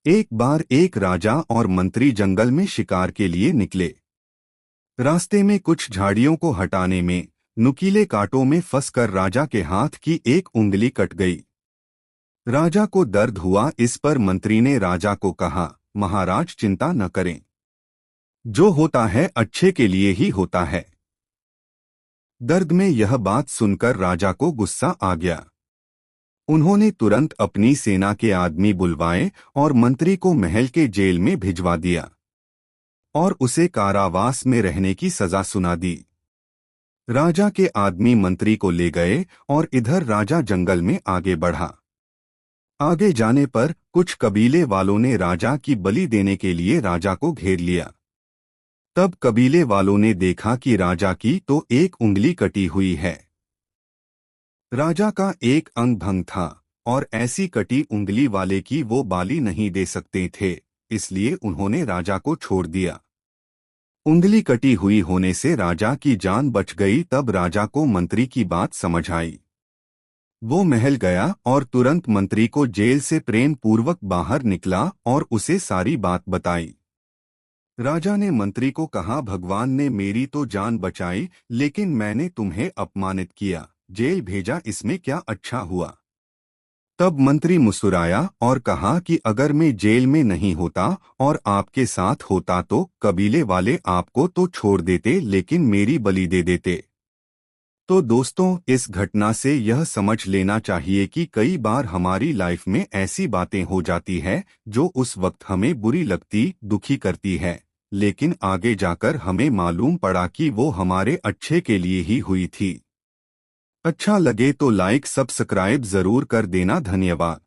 एक बार एक राजा और मंत्री जंगल में शिकार के लिए निकले। रास्ते में कुछ झाड़ियों को हटाने में नुकीले कांटों में फंसकर राजा के हाथ की एक उंगली कट गई। राजा को दर्द हुआ। इस पर मंत्री ने राजा को कहा, महाराज चिंता न करें, जो होता है अच्छे के लिए ही होता है। दर्द में यह बात सुनकर राजा को गुस्सा आ गया। उन्होंने तुरंत अपनी सेना के आदमी बुलवाए और मंत्री को महल के जेल में भिजवा दिया और उसे कारावास में रहने की सजा सुना दी। राजा के आदमी मंत्री को ले गए और इधर राजा जंगल में आगे बढ़ा। आगे जाने पर कुछ कबीले वालों ने राजा की बलि देने के लिए राजा को घेर लिया। तब कबीले वालों ने देखा कि राजा की तो एक उंगली कटी हुई है। राजा का एक अंग भंग था और ऐसी कटी उंगली वाले की वो बाली नहीं दे सकते थे, इसलिए उन्होंने राजा को छोड़ दिया। उंगली कटी हुई होने से राजा की जान बच गई। तब राजा को मंत्री की बात समझ आई। वो महल गया और तुरंत मंत्री को जेल से प्रेम पूर्वक बाहर निकला और उसे सारी बात बताई। राजा ने मंत्री को कहा, भगवान ने मेरी तो जान बचाई, लेकिन मैंने तुम्हें अपमानित किया, जेल भेजा, इसमें क्या अच्छा हुआ। तब मंत्री मुस्कुराया और कहा कि अगर मैं जेल में नहीं होता और आपके साथ होता तो कबीले वाले आपको तो छोड़ देते, लेकिन मेरी बलि दे देते। तो दोस्तों, इस घटना से यह समझ लेना चाहिए कि कई बार हमारी लाइफ में ऐसी बातें हो जाती है जो उस वक्त हमें बुरी लगती, दुखी करती है, लेकिन आगे जाकर हमें मालूम पड़ा कि वो हमारे अच्छे के लिए ही हुई थी। अच्छा लगे तो लाइक सब्सक्राइब जरूर कर देना। धन्यवाद।